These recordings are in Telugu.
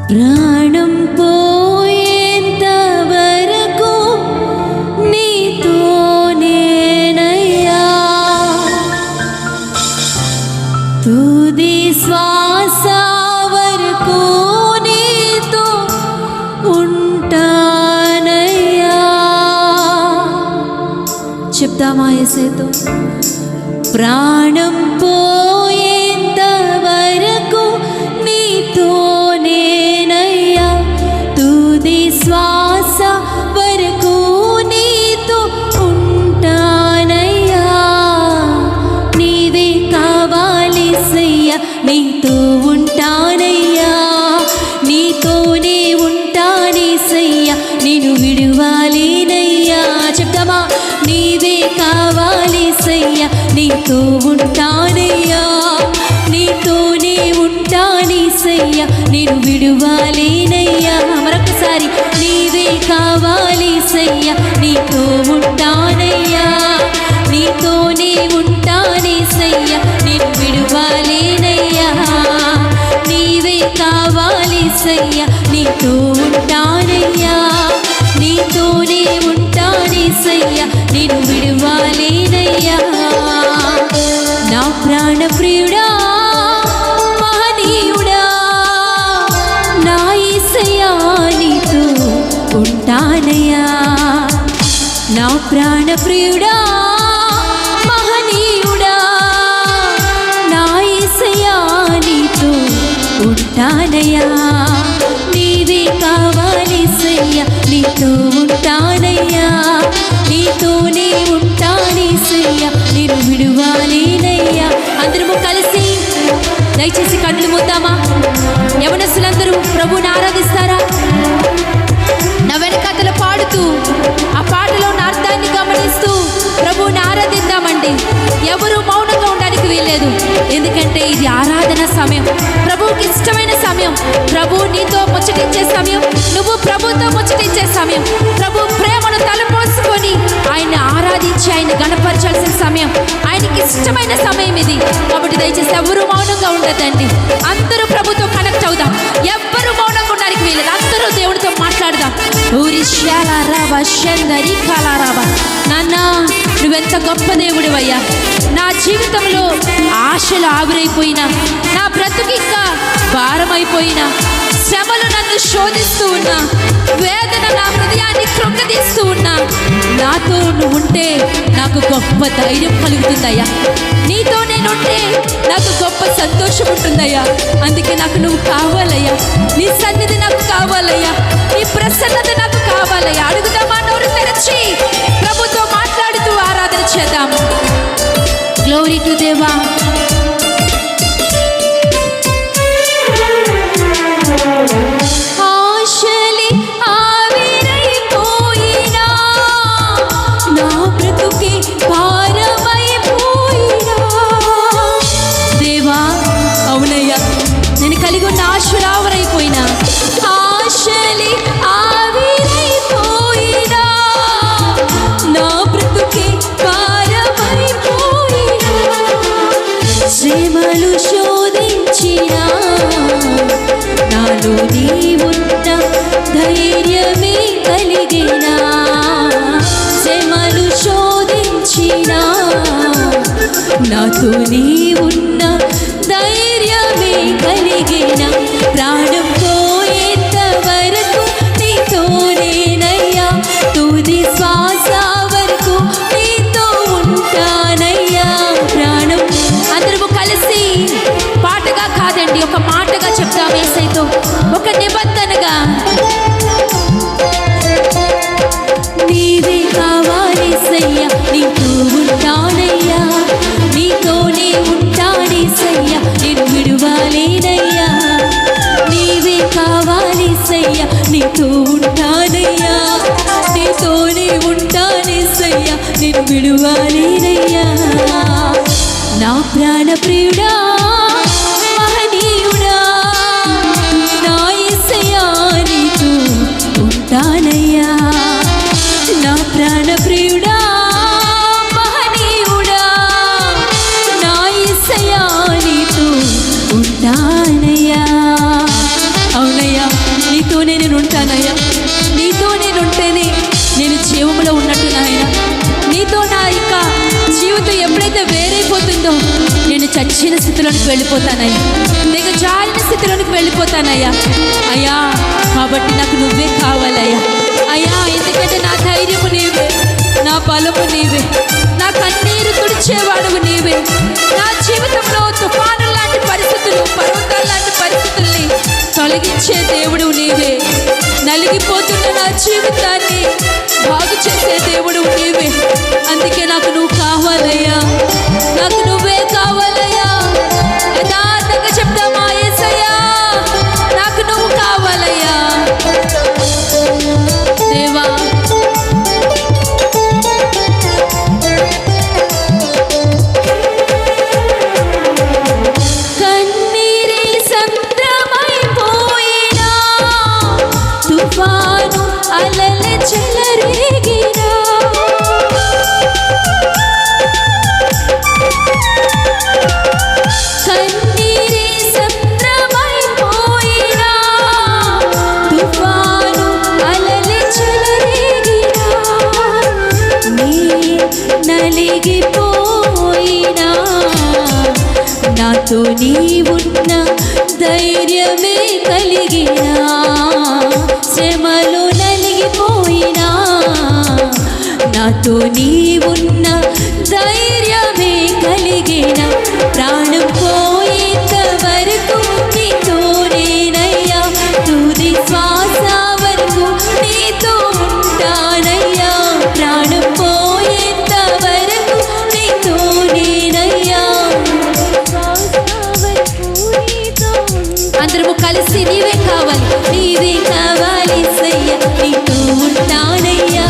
ప్రాణం పోయేంత వరకు నీతోనేనయ్యా, తుది శ్వాస వరకు నీతో ఉంటానయ్యా. చెప్తామా యేసయ్యతో? ప్రాణం పోయేంత వరకు నీతోనేనయ్యా, తుది శ్వాస వరకు నీతో ఉంటానయ్యా. నీవే కావాలేసయ్యా, నీతో ఉంటానయ్యా, నీతోనే ఉంటానేసయ్యా, నేను విడువాలేనయ్యా. చెప్తామా? నీవే కావాలేసయ్యా, నీతో ఉంటానయ్యా, నీతోనే ఉంటానేసయ్యా, నేను విడువాలేనయ్యా. మరొకసారి, నీవే కావాలేసయ్యా, నీతో ఉంటానయ్యా, నీతోనే ఉంటానేసయ్యా, నేను విడువాలేనయ్యా. నీవే కావాలేసయ్యా, నీతో ఉంటానయ్యా, నీతోనే ఉంటానేసయ్యా, నేను విడువాలేనయ్యా. నా ప్రాణ ప్రియుడా, మహనీయుడా, నా యేసయ్యా, నీతో ఉంటానయ్యా. నా ప్రాణ ప్రియుడా, మహనీయుడా, నా యేసయ్యా, నీతో ఉంటానయ్యా. నీవే కావాలేసయ్యా, నీతో ఉంటానయ్యా, నీతోనే ఉంటానేసయ్యా, నేను విడువాలేనయ్యా. అందరము కలిసి దయచేసి కళ్ళు మూద్దామా? యవనస్తులందరూ ప్రభువుని ఆరాధిస్తారా? నా వెనకాతల పాడుతూ ఆ పాటలో ఉన్న అర్థాన్ని గమనిస్తూ ప్రభువుని ఆరాధిద్దామండి. ఎవరు మౌనంగా ఉండడానికి వీల్లేదు, ఎందుకంటే ఇది ఆరాధన సమయం, ప్రభువుకి ఇష్టమైన సమయం, ప్రభు నీతో ముచ్చటించే సమయం, నువ్వు ప్రభుతో ముచ్చటించే సమయం, ప్రభు ప్రేమను తలపోసుకొని ఆయన్ని ఆరాధించి ఆయన గణపరచాల్సిన సమయం, ఆయనకి ఇష్టమైన సమయం ఇది. కాబట్టి దయచేసి ఎవరు మౌనంగా ఉండదండి, అందరూ ప్రభుతో కనెక్ట్ అవుదాం. ఎవ్వరు మౌనంగా ఉండడానికి వీల్లేదు, అందరూ దేవుడితో మాట్లాడదాం. నాన్న, నువ్వెంత గొప్ప దేవుడివయ్యా. నా జీవితంలో ఆశలు ఆవిరైపోయినా, నా బ్రతుకు ఇంకా భారమైపోయినా, శ్రమలు నన్ను శోధిస్తూ ఉన్నా, వేదన నా హృదయాన్ని కృంగదీస్తూ ఉన్నా, నాతో నువ్వు ఉంటే నాకు గొప్ప ధైర్యం కలుగుతుందయ్యా. నీతో నేనుంటే నాకు గొప్ప సంతోషం ఉంటుందయ్యా. అందుకే నాకు నువ్వు కావాలయ్యా, నీ సన్నిధి నాకు కావాలయ్యా, నీ ప్రసన్నత నాకు కావాలయ్యా. అడుగుదామా? నోరు తెరచి ప్రభుతో మాట్లాడుతూ ఆరాధన చేద్దాం. గ్లోరీ టు దేవా. ఆశలే ఆవిరైపోయినా, నా బ్రతుకే భారమైపోయినా, దేవా అవునయ్యా, నేను కలిగి ఉన్న ఆశలు ఆవిరైపోయినా, ఆశలే ఆవిరైపోయినా, నా బ్రతుకే భారమైపోయినా, శ్రమలు శోధించినా, నాలో నీవున్న ధైర్యమే కలిగినా, శ్రమలు శోధించినా, నాతో నీవున్న ధైర్యమే కలిగినా, ప్రాణం పోయేంత వరకు నీతోనేనయ్యా, తుది శ్వాస వరకు నీతో ఉంటానయ్యా. ప్రాణం అందరము కలిసి పాటగా కాదండి, ఒక మాటగా చెప్తాం యేసయ్యతో, ఒక నిబంధనగా. నీవే కావాలేసయ్యా, నీతో ఉంటానయ్యా, నీతోనే ఉంటానేసయ్యా, నేను విడువాలేనయ్యా. నీవే కావాలేసయ్యా, నీతో ఉంటానయ్యా, నీతోనే ఉంటానేసయ్యా, నేను విడువాలేనయ్యా. నా ప్రాణ ప్రియుడా, మహనీయుడా, నా యేసయ్యా, నీతో ఉంటానయ్యా. నా ప్రాణ ప్రియుడా, మహనీయుడా, నా యేసయ్యా, నీతో ఉంటానయ్యా. అవునయ్యా, స్థితిలోనికి వెళ్ళిపోతానయ్యా, దిగజారిన స్థితిలోనికి వెళ్ళిపోతానయ్యా. అయ్యా కాబట్టి నాకు నువ్వే కావాలయ్యా. అయ్యా ఎందుకంటే నా ధైర్యము నీవే, నా బలము నీవే, నా కన్నీరు తుడిచేవాడువు నీవే. నా జీవితంలో తుఫాను లాంటి పరిస్థితులు, పర్వతాల లాంటి పరిస్థితుల్ని తొలగించే దేవుడు నీవే. నలిగిపోతున్న నా జీవితాన్ని బాగు చేసే దేవుడు నీవే. అందుకే నాకు నువ్వు కావాలయ్యా, నాకు నువ్వే కావాలయ్యా. యథార్థంగా చెప్తామా యేసయ్యా, నాకు నువ్వు కావాలయ్యా. దేవా తుఫాను అలల చెలరేగినా, కన్నీరే సంద్రమైపోయినా, తుఫాను అలల చెలరేగినా, నీ నలిగిపోయినా, నాతో నీవున్న ధైర్యమే కలిగినా, శ్రమలు నలిగిపోయినా, నాతో నీవున్న ధైర్యమే కలిగిన, ప్రాణం పోయేంత వరకు నీతోనేనయ్యా, తుది శ్వాస వరకు నీతో ఉంటానయ్యా, ప్రాణం పోయేంత వరకు నీతోనేనయ్యా. అందరము కలిసి నీవే కావాలి, నీవే కావాలి సయ్య, నీతో ఉంటానయ్యా,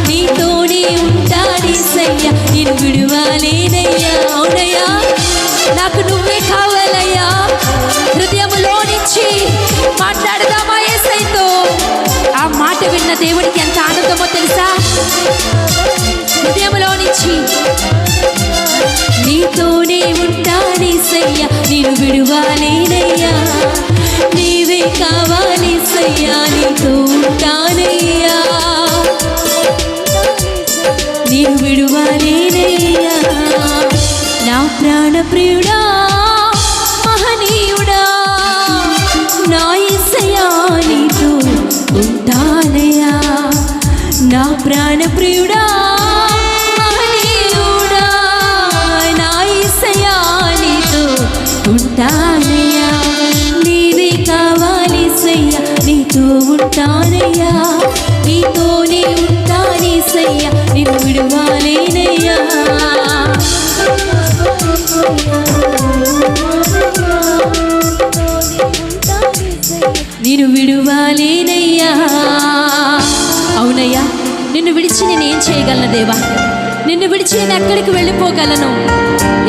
నీతోనే ఉంటానే సయ్య, నేను విడువాలేనయ్యా. అవునయ్యా నాకు నువ్వే కావాలయ్యా. హృదయంలో నుంచి మాట్లాడదామా యేసయ్యతో? ఆ మాట విన్న దేవుడికి ఎంత ఆనందమో తెలుసా? హృదయంలో నుంచి నీతోనే ఉంటానే సయ్య, నేను విడువాలేనయ్యా, నీవే కావాలి సయ్యా, నీతో ఉంటానయ్యా, నేను విడువాలేనయ్యా. నా ప్రాణ ప్రియుడా మహనీయుడా, నా యేసయ్యా నీతో ఉంటానయ్యా, నా ప్రాణ ప్రియుడా మహనీయుడా, నా యేసయ్యా నీతో ఉంటానయ్యా, నీవే కావాలి సయ్యా, నీతో ఉంటానయ్యా, నీతోనే ఉంటానే సయ్యా, నేను విడువాలేనయ్యా. నేను విడువాలేనయ్యా. అవునయ్యా, నిన్ను విడిచి నేనేం చేయగలను దేవా? నిన్ను విడిచి నేను ఎక్కడికి వెళ్ళిపోగలను?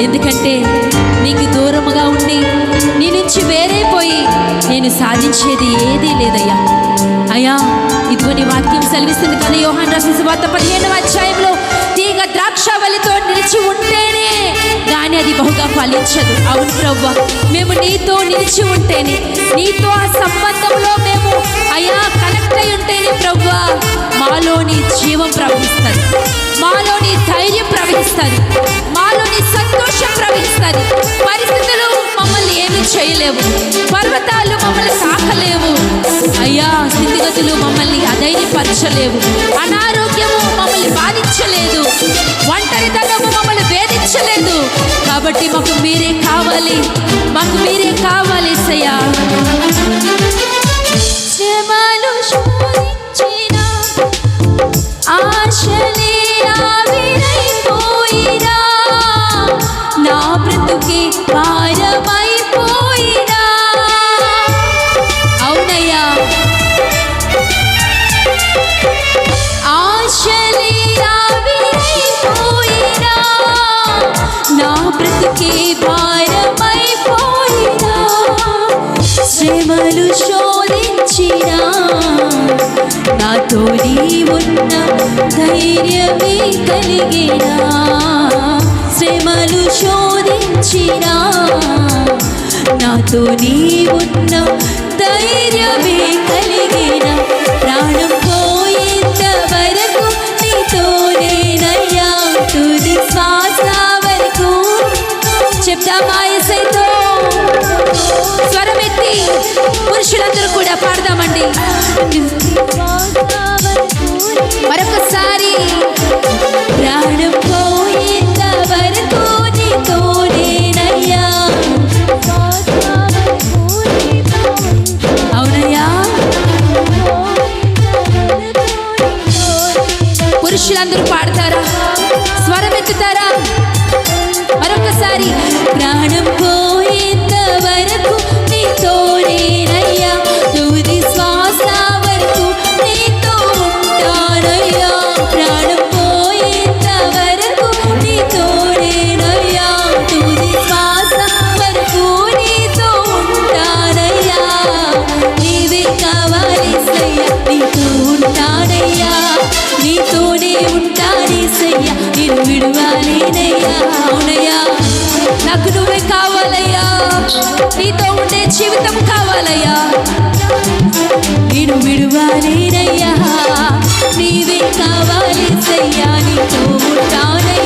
ఎందుకంటే నీకు దూరముగా ఉండి నీ నుంచి వేరైపోయి నేను సాధించేది ఏదీ లేదయ్యా. అయ్యా ఇదిగో నీ వాక్యం సెలవిస్తుంది కదా, యోహాను రాసిన సువార్త 15వ అధ్యాయంలో, తీగ ద్రాక్షవల్లితో నిలిచి ఉంటేనే కానీ అది బహుగా ఫలించదు. అవును ప్రభువా, మేము నీతో నిలిచి ఉంటేనే, నీతో ఆ సంబంధంలో మేము అయ్యా కనెక్ట్ అయి ఉంటేనే ప్రభువా మాలోని జీవం ప్రవహిస్తుంది, మాలోని ధైర్యం ప్రవహిస్తుంది, మాలోని సంతోషం ప్రవహిస్తుంది. పరిస్థితులు మమ్మల్ని ఏమీ చేయలేవు, పర్వతాలు మమ్మల్ని తాకలేవు అయ్యా, స్థితిగతులు మమ్మల్ని అధైర్యపరచలేవు, అనారోగ్యము మమ్మల్ని బాధించలేదు, ఒంటరితనము మమ్మల్ని వేధించలేదు. కాబట్టి మాకు మీరే కావాలి, మాకు మీరే కావాలి యేసయ్యా. శ్రమలు శోధించిన ఆశలే ఆవిరైపోయినా, నా బ్రతుకే భారమైపోయినా. అవునయ్యా, ఆశలే ఆవిరైపోయినా, నా బ్రతుకే భారమైపోయినా, శ్రమలు శోధించినా, నాతో నీవున్న ధైర్యమే కలిగినా, శ్రమలు శోధించినా, నాతో నీవున్న ధైర్యమే కలిగిన, ప్రాణం పోయేంత వరకు నీతోనేనయ్యా, తుది శ్వాస వరకు. చెప్తామా యేసయ్యతో? అందరూ పాడతారా? స్వరం ఎత్తుతారా? మరొకసారి. ప్రాణం పోయేంత వరకు నీతోనేనయ్యా, తుది శ్వాస వరకు నీతో ఉంటానయ్యా. ప్రాణం పోయేంత వరకు నీతోనేనయ్యా, తుది శ్వాస వరకు నీతో ఉంటానయ్యా. నీవే కావాలేసయ్యా, నీతో ఉంటానయ్యా, నీతోనే ఉంటానేసయ్యా, నేను విడువాలేనయ్యా. అవునయ్యా, నాకు నువ్వే కావాలయ్యా, నీతో ఉండే జీవితం కావాలయ్యా, నేను విడువాలేనయ్యా. నీవే కావాలేసయ్యా, నీతో ఉంటానయ్యా.